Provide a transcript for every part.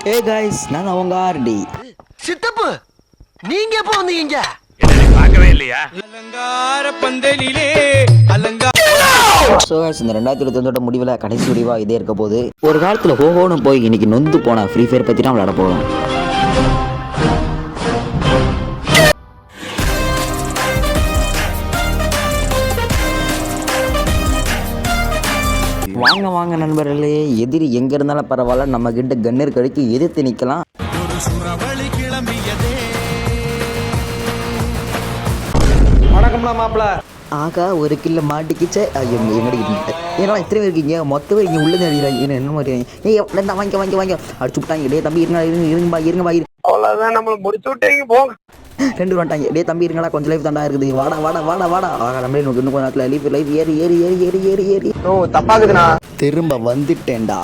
ஏ guys, நான் அவங்க RT சித்தப்பு. நீங்க எப்போ வந்தீங்க? பார்க்கவே இல்லையா? அலங்கார பந்தலிலே அலங்கார. ஸோ கைஸ், இந்த 2021 முடிவில் கடைசி முடிவா இதே இருக்க போது. ஒரு காலத்தில் ஹோஹோன்னு போய் இன்னைக்கு நொந்து போன ஃப்ரீ ஃபயர் பற்றி தான் விளையாட போகிறோம். வாங்க வாங்க நண்பர்களே, எதிரி எங்க இருந்தாலும் பரவாயில்ல, நம்ம கிட்ட கன்னர் கடிக்கு எதிர்த்து நிக்கலாம். ஒரு சுறவழி கிளம்பியதே. வணக்கம்டா மாப்பிள. ஆகா, ஒரு கில்ல மாட்டிக்கிச்சே. எங்கடி ஏன்னா இத்தனை பேர் இருக்கீங்க, மொத்த பேர் இங்கே உள்ளே அடிக்கிறாங்க. என்ன மாதிரி வாங்க அடிச்சு விட்டாங்க. டே தம்பி இருங்கப்பா. அவ்வளவுதான், நம்மள முடிச்சு விட்டீங்க போங்க. 2 வந்துட்டாங்க. டே தம்பி இருங்கடா, கொஞ்சம் லைஃப் தாண்டா இருக்குது. வாடா. ஆகா, நம்மளே இன்னும் கொஞ்சம் நேரத்தில் லைஃப் ஏறி ஓ தப்பாக்குதுண்ணா. திரும்ப வந்துட்டேன்டா.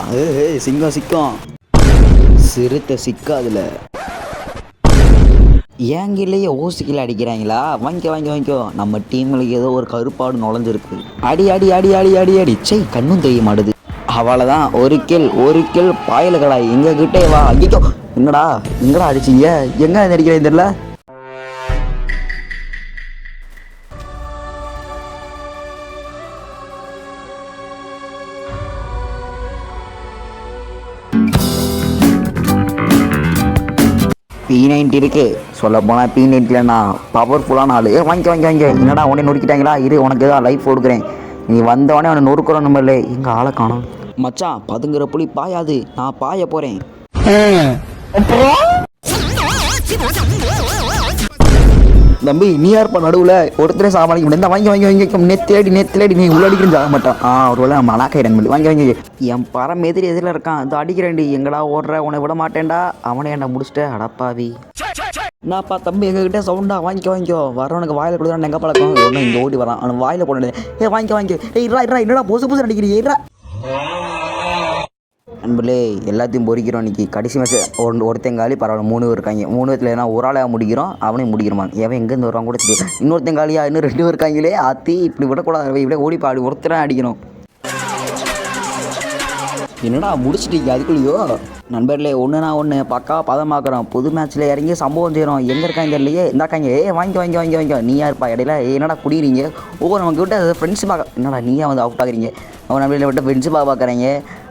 சிங்கம் சிறுத்தை சிக்காதுல. ஏங்கிலேயே ஓசிக்கில் அடிக்கிறாங்களா? வாங்கிக்கோ. நம்ம டீமில் ஏதோ ஒரு கருப்பாடு நுழைஞ்சிருக்கு. அடி சை, கண்ணும் தெரிய மாட்டுது. அவ்வளோதான், ஒரு கில் பாயலுக்கடா. எங்க கிட்டே வா. ஐயோ, எங்கடா அடிச்சிங்க? எங்க அடிக்கிறேன் தெரியல. P90 இருக்கு. சொல்ல போனால் P90 நான் பவர்ஃபுல்லான ஆள். வாங்க. என்னடா உடனே நொறுக்கிட்டாங்களா? இரு, உனக்கு தான் லைஃப் கொடுக்குறேன். நீ வந்தவொடனே அவனை நொறுக்குறோம். நம்ம இல்லை, எங்கள் ஆளை காணும். மச்சான், பதுங்குற புலி பாயாது. நான் பாய போகிறேன். தம்பி, நீ யார்ப்பா நடுவில்? ஒருத்தரே சாமாளிக்க முடியாது. வாங்கி நேத்திலேடி நீ உள்ள அடிக்கிறேன் சாக மாட்டான். ஒரு வேளை நம்ம அலாக்காயிடன் வாங்கி. என் பரம் எதிரில் இருக்கான். அது அடிக்கிறேன்டி. எங்கடா ஓடுற? உன்னை விட மாட்டேன்டா. அவனே என்ன முடிச்சிட்டேன். அடப்பாவி. நான்ப்பா தம்பி, எங்ககிட்ட சவுண்டா. வாங்கிக்கோ. வரவனுக்கு வாயில் கொடுக்குறான். எங்கே பழக்கம் ஒன்றும் இங்கே ஓடி வரான். அவன் வாயில் போட. வாங்கி. என்னடா புதுசு அடிக்கிறீங்க? நண்பர்களே, எல்லாத்தையும் பொறிக்கிறோம். இன்றைக்கி கடைசி மேட்ச். ஒருத்தங்காலி பரவாயில்ல, 3 இருக்காங்க. 3 பேத்தில் ஏன்னா ஒரு ஆளாக முடிக்கிறோம். அவனையும் முடிக்கிறோம். எவன் எங்கேருந்து வருவாங்க கூட தெரியும். இன்னொருத்தங்காலியா இன்னும் 2 பேர் இருக்காங்களே. இப்படி விடக்கூடாது. இப்படியே ஓடி பாடி ஒருத்தராக அடிக்கணும். என்னடா முடிச்சிட்டீங்க அதுக்குள்ளேயோ? நண்பர்களே, ஒன்று பக்கா பதமாக்குறோம். புது மேட்ச்சில் இறங்கி சம்பவம் செய்கிறோம். எங்கே இருக்காங்க தெரியலையே. இருந்தாக்காங்க. வாங்கி. நீ யாருப்பா இடையில? என்னடா குடிக்கிறீங்க? நமக்கு விட்டு ஃப்ரெண்ட்ஸ் பார்க்க. என்னடா நீயா வந்து அவுட் ஆகுறீங்க? அவன் நம்மள விட்டு ஃப்ரெண்ட்ஸு பார்க்குறீங்க.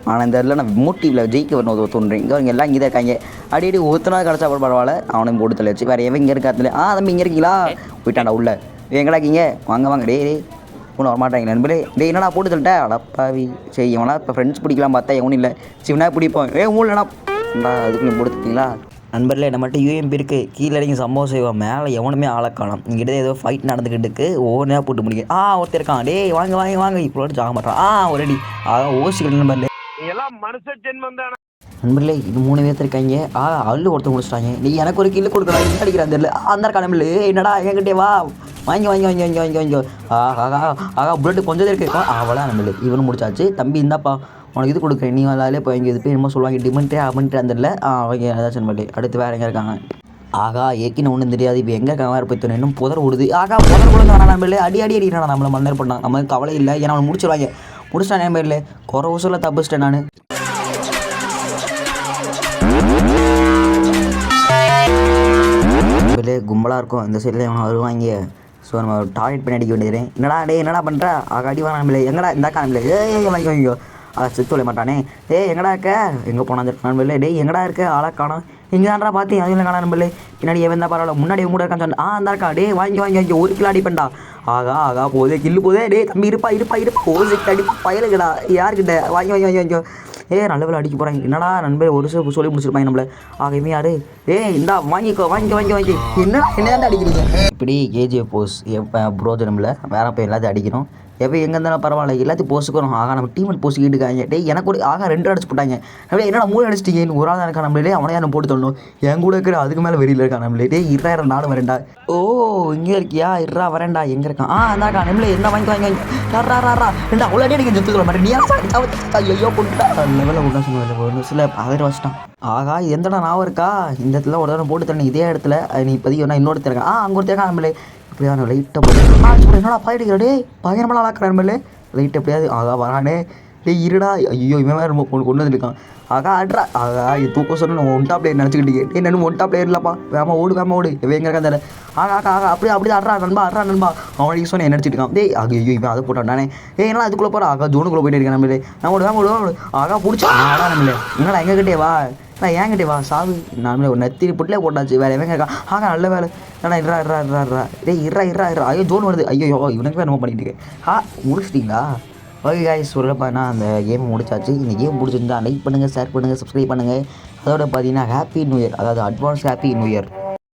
ஆனால் இந்த இடத்துல நான் மோட்டிவில் ஜெயிக்க வரணும் தோன்றேன். இங்கே எல்லாம் இங்கே தான் இருக்காங்க. அடி ஒருத்தனாவது கிடச்சா கூட பரவாயில்ல. அவனையும் போட்டு தள்ளிச்சு. வேறு எவன் இங்கே இருக்காத்துல? தம்பி இங்கே இருக்கீங்களா? போயிட்டாண்டா உள்ள. எங்கடா இருக்கீங்க? வாங்க. டே ஒன்றும் வரமாட்டாங்க நண்பர்களே. டே என்னடா போட்டு தள்ளிட்டேன். அடப்பாவி. சரி, இவனா இப்போ ஃப்ரெண்ட்ஸ் பிடிக்கலாம் பார்த்தா எவனும் இல்லை. சிவனா பிடிப்போம். ஊழலடா. அதுக்கு நீ போட்டுத்தீங்களா? நண்பர்களே, நம்மகிட்ட UMP இருக்குது. கீழே இறங்கி சம்பவம் செய்வோம். மேலே எவனுமே ஆளை காணும். இங்கிட்ட ஏதோ ஃபைட் நடந்துக்கிட்டு இருக்கு. ஒவ்வொன்றா போட்டு முடிக்க. ஒருத்தர் இருக்கான். டே வாங்க. இப்போ ஜாக மாட்டான். ஒரு அடி. ஓசிக்கல் நண்பர்களே. எல்லாம் மனுஷ ஜென்மம் தானே நண்பர்களே. இது 3 பேர் இருக்காங்க. அள்ளு ஒருத்தர் முடிச்சிட்டாங்க. நீ எனக்கு ஒரு கில்லு கொடுக்கலாம். என்ன அடிக்கிறான் தெரியல. அந்த கடமையில் என்னடா என்கிட்டே வா. வாங்கி. புல்லட்டு கொஞ்சம் இருக்கு. அவ்வளோ நம்மளு இவனு முடிச்சாச்சு. தம்பி இந்தாப்பா, உனக்கு இது கொடுக்குறேன். நீ அதிலே போய் இது போய் என்னமோ சொல்லுவாங்க. டிமெண்ட்டே அந்த அவங்க ஏதாச்சும் நண்பர்களே. அடுத்து வேறு எங்கே இருக்காங்க? ஏக்கின்னு ஒன்றும் தெரியாது. இப்போ எங்கே இருக்காங்க? வேறு போய் தோணும். இன்னும் புதர் விடுது. புதர் கொடுங்க வேணாம் நண்பர்களே. அடிக்கிறான். நம்மளை மன்னர் பண்ணான். நமக்கு கவலை இல்லை. ஏன்னா அவனை முடிச்சிருவாங்க. முடிச்சிட்டான் நண்பர்களே. குறை ஊசில் தப்பிச்சிட்டேன் நான். கும்பலாக இருக்கும். இந்த சைடில் எவனா வருவாங்க. ஸோ நம்ம டார்கெட் பண்ணி அடிக்க வேண்டியது. என்னடா பண்ணுற? அடி வாங்க நம்மளே. எங்கடா இந்தாக்கா நம்மளே. வாங்கிக்கோ. செத்து தொலை மாட்டானே. எங்கடா இருக்க? எங்கே போனான் நண்பர்களே? எங்கடா இருக்க? ஆளா காணோம். இங்கே தான்டா பார்த்து அதில் காணா நண்பர்களே. பின்னாடி எவன் தான் பரவாயில்ல. முன்னாடி கூட இருக்கான்னு சொன்னேன். அந்த இருக்கா. வாங்கி. 1 கிலோ அடிப்பேன்டா. போதே கில்லு போதே. தம்பி இருப்பா. ஓசிக்கு அடிப்பா பயலுக்கடா. யாருக்கிட்ட? வாங்கி. நல்ல வேலை அடிக்க போகிறாங்க. என்னடா நண்பர் ஒரு சொல்லி முடிச்சிருப்பாங்க நம்மளை. இவன் யாரு? இந்தா வாங்கிக்கோ. வாங்கி. என்ன அடிக்கிறீங்க? இப்படி KGF போஸ் புரோஜனமில்ல. வேற போய் எல்லாத்தையும் அடிக்கணும். எப்போ எங்கே இருந்தாலும் பரவாயில்ல, எல்லாத்தையும் போஸ்ட்டுக்கிறோம். நம்ம டீமெட் போஸ்ட்டுக்கிட்டு இருக்காங்க. எனக்கு கூட 2 அடிச்சு போட்டாங்க. நம்மளே என்னடா 3 அடிச்சிட்டீங்க? ஒரு ஆள் இருக்கா நம்மளே. அவனையா நம்ம போட்டு தரணும். என் கூட இருக்கிற அதுக்கு மேலே வெளியில் இருக்கான் நம்மளே. இருறா நானும் வரேன்டா. இங்கே இருக்கியா? வரேன்டா. எங்கே இருக்கான்? அந்தாக்கா நம்மளே. என்ன வாங்கி. ரெண்டா அவ்வளோ அடி அடிக்க செத்துக்கிற மாதிரி. நீ ஐயோ போட்டுட்டா. லெவலில் விட்டா சொன்ன சில அதில் வச்சிட்டான். எந்தடா நான் இருக்கா? இந்த இடத்துல ஒரு தடவை போட்டு தரணும். இதே இடத்துல நீ இப்போதைக்கு ஒன்றா இன்னொருத்தர் இருக்கா. அங்கே ஒருத்தருக்கா நம்மளே. இப்படியா லைட்டாக போட்டு என்னடா பயடிக்கிறடே பயங்கரமெல்லாம் ஆளாக்குறேன் நம்மளே. லைட் எப்படியாவது வரானே. டேய் இருடா ஐயோ இவன் வேறு கொண்டு வந்துருக்கான் ஆகா ஆட்ரா ஆகா இது தூக்க சொன்ன ஒன் டாப் பிளேயர் நினச்சிக்கிட்டீங்க டே நான் ஒன் டாப் பிளேயர் இல்லைப்பா வேமா ஓடு இவன் எங்கே இருக்கான் தெரியல ஆகா அப்படி அட்ரா நண்பா அவனுக்கு சொன்ன என்ன நினச்சிட்டு இருக்கான் டேய் ஆக ஐயோ இவன் அதை போட்டானே ஏன்னா அதுக்குள்ளே போகிற ஆகா ஜோனுக்குள்ளே போயிட்டு இருக்கேன் நம்மளே நான் ஓடு ஆகா பிடிச்சா ஆடா நம்மளே என்னடா எங்ககிட்டே வா நான் ஏங்கிட்டே வா சாவு நம்மளே ஒரு நெத்திரி புட்டிலே போட்டாச்சு வேறு எவங்க இருக்கா ஆகா நல்ல வேலை ஏன்னா இருறா டேய் இருறா ஐயோ ஜோன் வருது ஐயோ இவனுக்கு வேறு நம்ம பண்ணிட்டு இருக்கேன் முடிச்சிட்டிங்களா ஓகே காய்ஸ் சொல்லப்பா நான் அந்த கேம் முடிச்சாச்சு இந்த கேம் பிடிச்சிருந்தா லைக் பண்ணுங்கள் ஷேர் பண்ணுங்கள் சப்ஸ்கிரைப் பண்ணுங்கள் அதோட பார்த்தீங்கன்னா ஹாப்பி நியூ இயர் அதாவது அட்வான்ஸ் ஹாப்பி நியூ இயர்